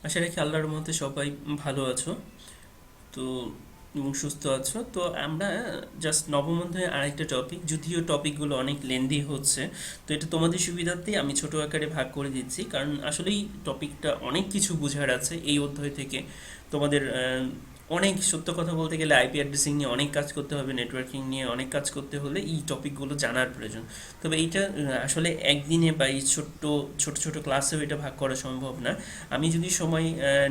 আশা রাখি আল্লাহর মধ্যে সবাই ভালো আছো তো এবং সুস্থ আছো। তো আমরা জাস্ট নবম অধ্যায়ে আরেকটা টপিক, যদিও টপিকগুলো অনেক লেন্দি হচ্ছে, তো এটা তোমাদের সুবিধার্থেই আমি ছোট আকারে ভাগ করে দিচ্ছি, কারণ আসলেই টপিকটা অনেক কিছু বোঝার আছে এই অধ্যায় থেকে। তোমাদের অনেক সত্য কথা বলতে গেলে আইপি অ্যাড্রেসিং নিয়ে অনেক কাজ করতে হবে, নেটওয়ার্কিং নিয়ে অনেক কাজ করতে হলে এই টপিকগুলো জানার প্রয়োজন। তবে এইটা আসলে একদিনে বা এই ছোট্ট ছোট ছোট ক্লাসেও এটা ভাগ করা সম্ভব না। আমি যদি সময়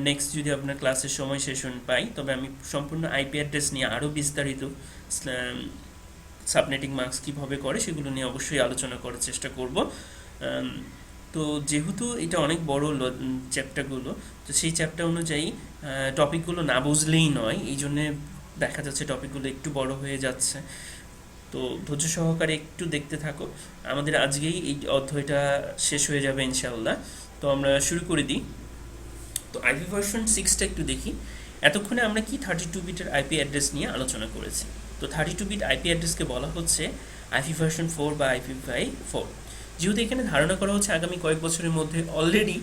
নেক্সট যদি আপনার ক্লাসের সময় সেশন পাই, তবে আমি সম্পূর্ণ আইপি অ্যাড্রেস নিয়ে আরও বিস্তারিত সাবনেটিং মার্কস কীভাবে করে সেগুলো নিয়ে অবশ্যই আলোচনা করার চেষ্টা করব। তো যেহেতু এটা অনেক বড় চ্যাপ্টারগুলো, তো সেই চ্যাপ্টার অনুযায়ী টপিকগুলো না বুঝলেই নয়, এই জন্যে দেখা যাচ্ছে টপিকগুলো একটু বড় হয়ে যাচ্ছে। তো ধৈর্য সহকারে একটু দেখতে থাকো। আমাদের আজকেই এই অধ্যায়টা শেষ হয়ে যাবে ইনশাআল্লাহ। তো আমরা শুরু করে দিই। তো আইপি ভার্সন সিক্সটা একটু দেখি। এতক্ষণে আমরা কি 32 বিটের আইপি অ্যাড্রেস নিয়ে আলোচনা করেছি। তো 32 বিট আইপি অ্যাড্রেসকে বলা হচ্ছে আইপি ভার্সন 4 বা IPv4। যেহেতু এখানে ধারণা করা হচ্ছে আগামী কয়েক বছরের মধ্যে অলরেডি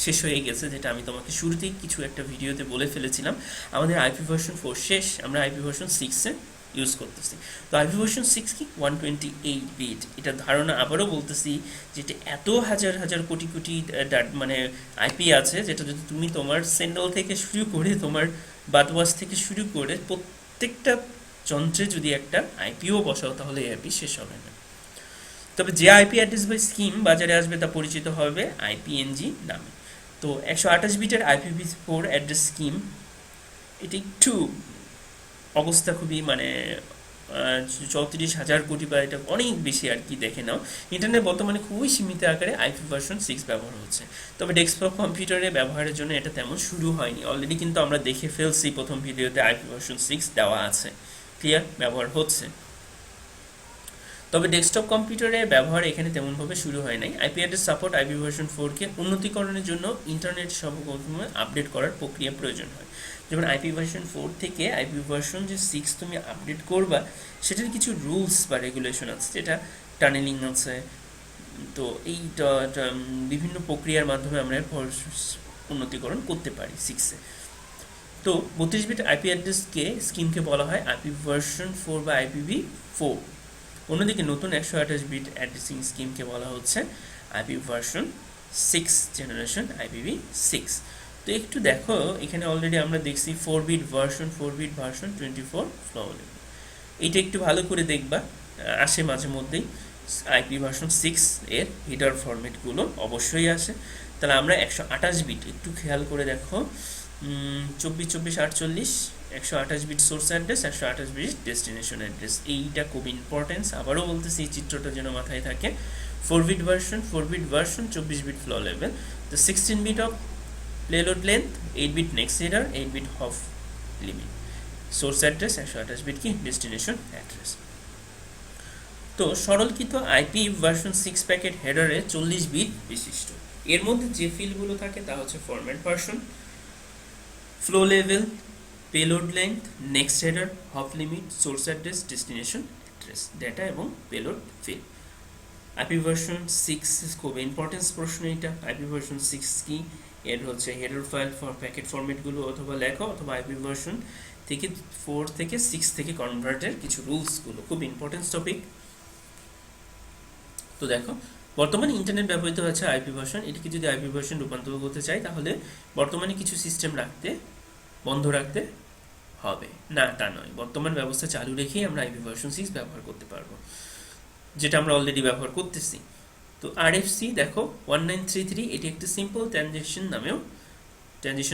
শেষ হয়ে গেছে, যেটা আমি তোমাকে শুরুতেই কিছু একটা ভিডিওতে বলে ফেলেছিলাম, আমাদের আইপি ভার্সন 4 শেষ, আমরা আইপি ভার্সন 6-এ ইউজ করতেছি। তো আইপি ভার্সন 6 কি 128 বিট, এটা ধারণা আবারও বলতেছি, যেটা এত হাজার হাজার কোটি কোটি মানে আইপি আছে, যেটা যদি তুমি তোমার সেন্ডল থেকে শুরু করে তোমার বাদওয়াস থেকে শুরু করে প্রত্যেকটা যন্ত্রে যদি একটা আইপিও বসাও, তাহলে এই আইপি শেষ হবে না। তবে যে আইপি অ্যাড্রেস বা স্কিম বাজারে আসবে তা পরিচিত হবে আইপিএনজি নামে। তো 128 বিটের IPv4 অ্যাড্রেস স্কিম, এটি একটু অবস্থা খুবই মানে 34,000 কোটি বা এটা অনেক বেশি আর কি, দেখে নাও। ইন্টারনেট বর্তমানে খুবই সীমিত আকারে আইপি ভার্সন 6 ব্যবহার হচ্ছে। তবে ডেস্কটপ কম্পিউটারে ব্যবহারের জন্য এটা তেমন শুরু হয়নি, অলরেডি কিন্তু আমরা দেখে ফেলছি প্রথম ভিডিওতে আইপি ভার্সন 6 দেওয়া আছে, ক্লিয়ার, ব্যবহার হচ্ছে। তবে ডেস্কটপ কম্পিউটারের ব্যবহার এখানে তেমনভাবে শুরু হয় নাই। IP address support IP version 4-কে উন্নতিকরণের জন্য ইন্টারনেট সর্বপ্রথমে আপডেট করার প্রক্রিয়া প্রয়োজন হয়। যেমন আইপি ভার্সন 4 থেকে আইপি ভার্সন যে 6 তুমি আপডেট করবা, সেটার কিছু রুলস বা রেগুলেশন আছে, যেটা টানেলিং আছে। তো এই বিভিন্ন প্রক্রিয়ার মাধ্যমে আমরা উন্নতিকরণ করতে পারি 6-এ। তো 32 বিট আইপি অ্যাড্রেসকে স্কিমকে বলা হয় আইপি ভার্সন 4 বা IPv4। অন্যদিকে নতুন 128 বিট অ্যাড্রেসিং স্কিমকে বলা হচ্ছে আইপি ভার্সন 6 জেনারেশন IPv6। তো একটু দেখো, এখানে অলরেডি আমরা দেখছি 4 bit version, 4 bit version 24 floor. এইটা একটু ভালো করে দেখবা, আসে মাঝে মধ্যেই আইপি ভার্সন 6-এর হিডার ফরম্যাটগুলো অবশ্যই আসে। তাহলে আমরা 128 বিট একটু খেয়াল করে দেখো, 24 24 48, 128 bit source address, 128 bit destination address, এইটা খুব ইম্পর্টেন্স। আবারও বলতেছি, এই চিত্রটা যেন মাথায় থাকে। 4 bit version, 4 bit version, 24 bit flow level. তো 16 bit of payload length, 8 bit next header, 8 bit hop limit. Source address 128 bit কি ডেস্টিনেশন অ্যাড্রেস। তো সরলকৃত আইপি ভার্সন 6 প্যাকেট হেডারে 40 বিট বিশিষ্ট। এর মধ্যে যে ফিল্ডগুলো থাকে তা হচ্ছে format version, flow level, payload length, next header, hop limit, source address, destination address, data এবং পেলোড ফিল্ড। আইপি ভার্সন 6 খুব ইম্পর্টেন্স প্রশ্ন এটা। আইপি ভার্সন 6 কি? এর হচ্ছে হেডার ফাইল ফর প্যাকেট ফরম্যাটগুলো অথবা লেখো, অথবা আইপি ভার্সন থেকে 4 থেকে 6 থেকে কনভার্টের কিছু রুলসগুলো, খুব ইম্পর্টেন্স টপিক। তো দেখো, বর্তমানে ইন্টারনেট ব্যবহৃত হচ্ছে আইপি ভার্সন, এটিকে যদি আইপি ভার্সন রূপান্তর করতে চাই, তাহলে বর্তমানে কিছু সিস্টেম বন্ধ রাখতে হবে না, তা নয়। বর্তমান ব্যবস্থা চালু রেখেই আমরা আইপি ভার্সন 6 ব্যবহার করতে পারবো, যেটা আমরা অলরেডি ব্যবহার করতেছি। তো আরএফসি দেখো 1933, এটি একটি সিম্পল ট্রানজিশন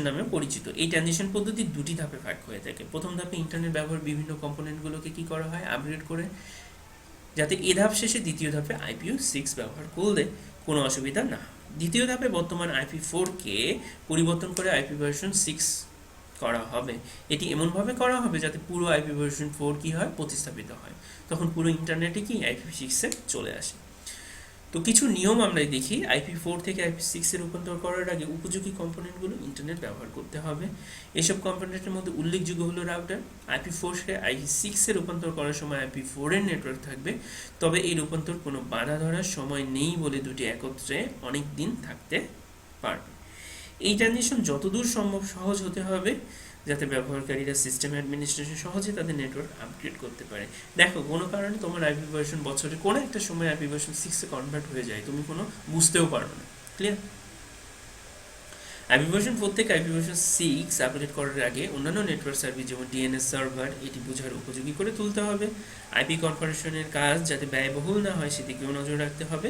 নামেও পরিচিত। এই ট্রানজিশন পদ্ধতি দুটি ধাপে ভাগ হয়ে থাকে। প্রথম ধাপে ইন্টারনেট ব্যবহার বিভিন্ন কম্পোনেন্টগুলোকে কি করা হয়, আপগ্রেড করে, যাতে এ ধাপ শেষে দ্বিতীয় ধাপে IPv6 ব্যবহার করলে কোনো অসুবিধা না। দ্বিতীয় ধাপে বর্তমান IP4-কে পরিবর্তন করে আইপি ভার্সন 6 করা হবে। এটি এমনভাবে করা হবে যাতে পুরো আইপি ভার্সন 4 কি হয়, প্রতিস্থাপিত হয়। তখন পুরো ইন্টারনেটে কি IPv6-এ চলে আসে। তো কিছু নিয়ম আমরা দেখি। IP4 থেকে IP6-এ রূপান্তর করার আগে উপযোগী কম্পোনেন্টগুলো ইন্টারনেট ব্যবহার করতে হবে। এসব কম্পোনেন্টের মধ্যে উল্লেখযোগ্য হলো রাউটার। IP4-কে IP6-এ রূপান্তর করার সময় IP4-এর নেটওয়ার্ক থাকবে, তবে এই রূপান্তর কোনো বাধা ধরার সময় নেই বলে দুটি একত্রে অনেক দিন থাকতে পারবে। এই ট্রানজিশন যতদূর সম্ভব সহজ হতে হবে, যাতে ব্যবহারকারীরা সিস্টেম অ্যাডমিনিস্ট্রেশন সহজে তাদের নেটওয়ার্ক আপগ্রেড করতে পারে। দেখো কোনো কারণে তোমার আইপি ভার্সন বছরে কোনো একটা সময় আইপি ভার্সন 6 এ কনভার্ট হয়ে যায়, তুমি কোনো বুঝতেও পারো না। ক্লিয়ার? আইপি ভার্সন 4 থেকে আইপি ভার্সন 6 আপগ্রেড করার আগে অন্যান্য নেটওয়ার্ক সার্ভিস যেমন ডিএনএস সার্ভার এটি বোঝার উপযোগী করে তুলতে হবে। আইপি কনফিগারেশনের কাজ যাতে ব্যয়বহুল না হয় সেদিকেও নজর রাখতে হবে।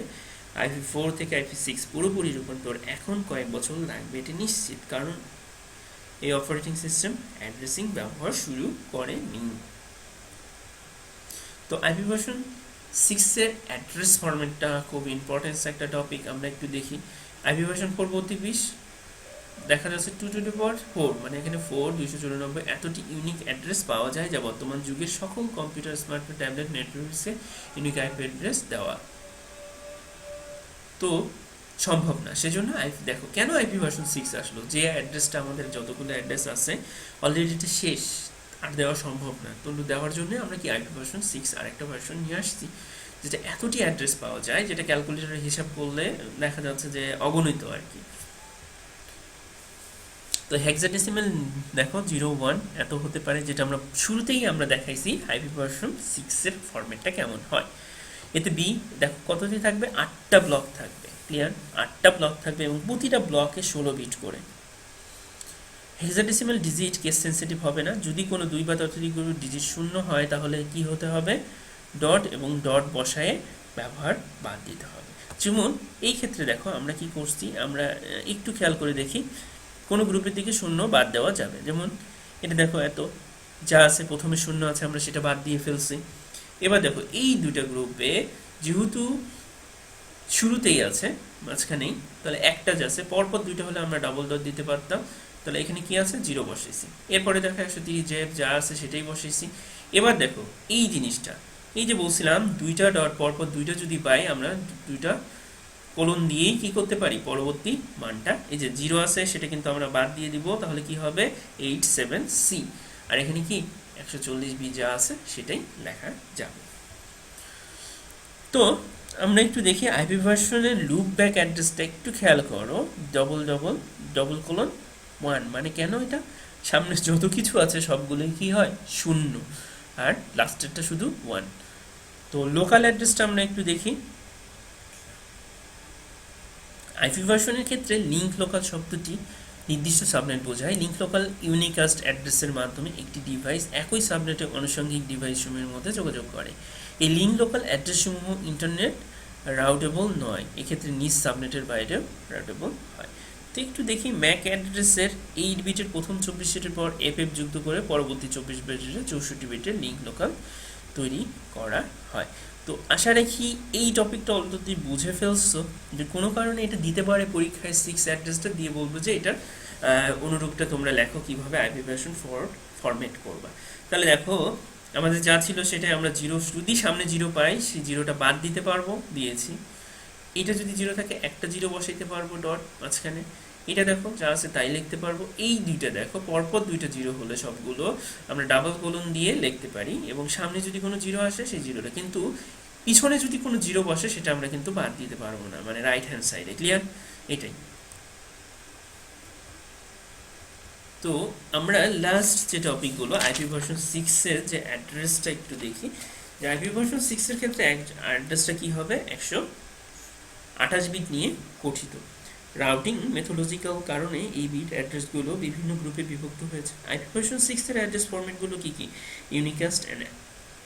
আইপি 4 থেকে আইপি 6 পুরোপুরি রূপান্তর এখন কয়েক বছর লাগবে এটি নিশ্চিত, কারণ এই অপারেটিং সিস্টেম অ্যাড্রেসিং ব্যবহার শুরু করেনি। তো আইপি ভার্সন 6 এর অ্যাড্রেস ফরম্যাটটা খুব ইম্পর্টেন্স একটা টপিক, আমরা একটু দেখি। আইপি ভার্সন 432 দেখা যাচ্ছে 2 টু দি পাওয়ার 4, মানে এখানে 4 294 এতটি ইউনিক অ্যাড্রেস পাওয়া যায় যা বর্তমান যুগের সকল কম্পিউটার, স্মার্টফোন, ট্যাবলেট নেটওয়ার্কসে ইউনিক আইপি অ্যাড্রেস দেওয়া তো সম্ভব না। সেজন্য দেখো কেন আইপি ভার্সন 6 আসলো, যে অ্যাড্রেসটা আমাদের যতগুলো অ্যাড্রেস আছে অলরেডি এটা শেষ, আর দেওয়া সম্ভব না। তো দেওয়ার জন্য আমরা কি আইপি ভার্সন 6 আরেকটা ভার্সন নিয়ে আসছি, যেটা এতটি অ্যাড্রেস পাওয়া যায় যেটা ক্যালকুলেটরে হিসাব করলে দেখা যাচ্ছে যে অগণিত আর কি। তো হেক্সাডেসিমাল দেখো 01 এত হতে পারে, যেটা আমরা শুরুতেই আমরা দেখাইছি আইপি ভার্সন 6 এর ফরম্যাটটা কেমন হয়। এতে বি দেখো কতটি থাকবে, 8টা ব্লক থাকবে। ক্লিয়ার? 8টা ব্লক থাকবে এবং প্রতিটা ব্লকে 16 বিট করে। হেক্সাডেসিমাল ডিজিট কেস সেন্সিটিভ হবে না, যদি কোনো 2 বা ততোধিক ডিজিট শূন্য হয় তাহলে কি হতে হবে, ডট এবং ডট বসায়ে ব্যবহার বাদ দিতে হবে। যেমন এই ক্ষেত্রে দেখো আমরা কি করছি, আমরা একটু খেয়াল করে দেখি, কোনো গ্রুপের দিকে শূন্য বাদ দেওয়া যাবে। যেমন এটা দেখো এত যা আছে প্রথমে শূন্য আছে, আমরা সেটা বাদ দিয়ে ফেলছি। এবার দেখো এই দুইটা গ্রুপে যেহেতু শুরুতেই আছে মাঝখানেই, তাহলে একটা যাচ্ছে পরপর দুইটা হলে আমরা ডাবল ডট দিতে পারতাম, তাহলে এখানে কি আছে 0 বসেছি। এরপরে দেখো 130 জেড যা আছে সেটাই বসেছি। এবার দেখো এই জিনিসটা, এই যে বলছিলাম দুইটা ডট পরপর দুইটা যদি পাই, আমরা দুইটা কোলন দিয়েই কি করতে পারি, পরবর্তী মানটা এই যে 0 আছে সেটা কিন্তু আমরা বাদ দিয়ে দিব, তাহলে কি হবে 87C, আর এখানে কি 140B যা আছে সেটাই লেখা যাবে। তো আমরা একটু দেখি আইপি ভার্সনের লুপ ব্যাক অ্যাড্রেসটা একটু খেয়াল করো, $:1, মানে কেন এটা, সামনে যত কিছু আছে সবগুলোই কি হয় শূন্য, আর লাস্টেরটা শুধু 1। তো লোকাল অ্যাড্রেসটা আমরা একটু দেখি। আইপি ভার্সনের ক্ষেত্রে লিঙ্ক লোকাল শব্দটি নির্দিষ্ট সাবনেট বোঝায়। লিঙ্ক লোকাল ইউনিকাস্ট অ্যাড্রেসের মাধ্যমে একটি ডিভাইস একই সাবনেটে আনুষঙ্গিক ডিভাইসসমূহের মধ্যে যোগাযোগ করে। এই লিঙ্ক লোকাল অ্যাড্রেসসমূহ ইন্টারনেট রাউটেবল নয়, এক্ষেত্রে নিজ সাবনেটের বাইরেও রাউটেবল হয়। তো একটু দেখি ম্যাক অ্যাড্রেসের 8 বিটের প্রথম 24 বিটের পর এফএফ যুক্ত করে পরবর্তী 24 বিটের 64 বিটের লিঙ্ক লোকাল তৈরি করা হয়। তো আশা রাখি এই টপিকটা অন্তত বুঝে ফেলছো, যে কোনো কারণে এটা দিতে পারে পরীক্ষায় 6 অ্যাড্রেসটা দিয়ে বলবো যে এটার অনুরূপটা তোমরা লেখো কিভাবে আইপি ভার্সন 4 ফরম্যাট করবা। তাহলে দেখো আমাদের যা ছিল সেটাই আমরা 0, যদি সামনে 0 পাই সেই 0টা বাদ দিতে পারবো, দিয়েছি। এটা যদি 0 থাকে একটা 0 বসাইতে পারবো ডট মাঝখানে, এটা দেখো যা আছে তাই লিখতে পারবো। এই দুইটা দেখো পরপর দুইটা 0 হলে সবগুলো আমরা ডাবল কোলন দিয়ে লিখতে পারি, এবং সামনে যদি কোনো 0 আসে সেই 0টা, কিন্তু পিছনে যদি কোনো 0 বসে সেটা আমরা কিন্তু বাদ দিতে পারবো না, মানে রাইট হ্যান্ড সাইডে। ক্লিয়ার? এটাই। তো আমরা লাস্ট যে টপিকগুলো আইপি ভার্সন 6 এর যে অ্যাড্রেসটা একটু দেখি, যে আইপি ভার্সন 6 এর ক্ষেত্রে অ্যাড্রেসটা কি হবে, 128 বিট নিয়ে গঠিত। রাউটিং মেথোলজিক্যাল কারণে এই বিট অ্যাড্রেসগুলো বিভিন্ন গ্রুপে বিভক্ত হয়েছে। আইপি ভার্সন 6 এর অ্যাড্রেস ফরম্যাটগুলো কি কি, unicast and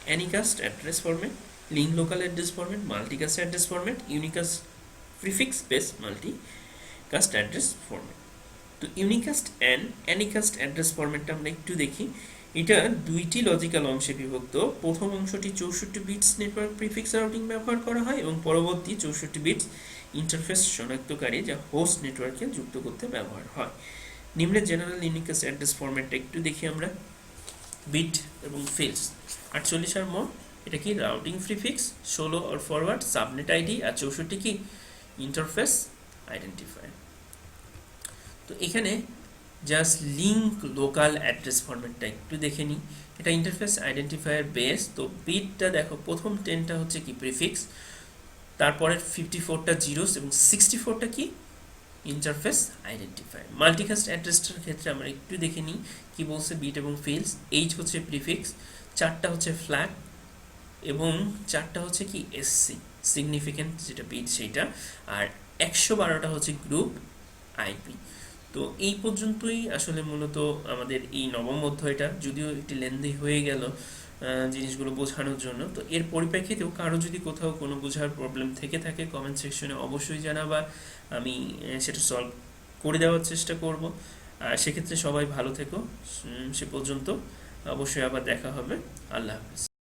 anycast address format, link local address format, multicast address format, unicast prefix base multicast address format. তো ইউনিকাস্ট অ্যান্ড অ্যানিকাস্ট অ্যাড্রেস ফরম্যাটটা আমরা একটু দেখি। এটা দুইটি লজিক্যাল অংশে বিভক্ত। প্রথম অংশটি 64 বিটস নেটওয়ার্ক প্রিফিক্স রাউটিং ব্যবহার করা হয়, এবং পরবর্তী 64 বিটস ইন্টারফেস শনাক্তকারী যা হোস্ট নেটওয়ার্কে যুক্ত করতে ব্যবহার হয়। নিম্নের জেনারেল ইউনিকাস্ট অ্যাড্রেস ফরম্যাটটা একটু দেখি আমরা। বিট এবং ফিল্ডস 48 আর মোর, এটা কি রাউটিং প্রিফিক্স, 16 আর ফরওয়ার্ড সাবনেট আইডি, আর 64 কি ইন্টারফেস আইডেন্টিফায়ার। তো এখানে জাস্ট লিঙ্ক লোকাল অ্যাড্রেস ফরম্যাটটা একটু দেখে নিই। এটা ইন্টারফেস আইডেন্টিফায়ার বেস। তো বিটটা দেখো প্রথম 10টা হচ্ছে কি প্রিফিক্স, তারপরে 54টা জিরোস এবং 64টা কি ইন্টারফেস আইডেন্টিফায়ার। মাল্টিকাস্ট অ্যাড্রেসটার ক্ষেত্রে আমরা একটু দেখে নিই কি বলছে। বিট এবং ফিল্ডস, এইচ হচ্ছে প্রিফিক্স, 4টা হচ্ছে ফ্ল্যাগ এবং 4টা হচ্ছে কি এসসি সিগনিফিকেন্ট যেটা বিট সেইটা, আর 112টা হচ্ছে গ্রুপ আইপি। তো এই পর্যন্তই আসলে মূলত আমাদের এই নবম অধ্যায়টা, যদিও একটি লেন্দি হয়ে গেল জিনিসগুলো বোঝানোর জন্য। তো এর পরিপ্রেক্ষিতেও কারো যদি কোথাও কোনো বোঝার প্রবলেম থেকে থাকে কমেন্ট সেকশনে অবশ্যই জানাবা, আমি সেটা সলভ করে দেওয়ার চেষ্টা করব। আর সেক্ষেত্রে সবাই ভালো থেকো, সে পর্যন্ত অবশ্যই আবার দেখা হবে। আল্লাহ হাফেজ।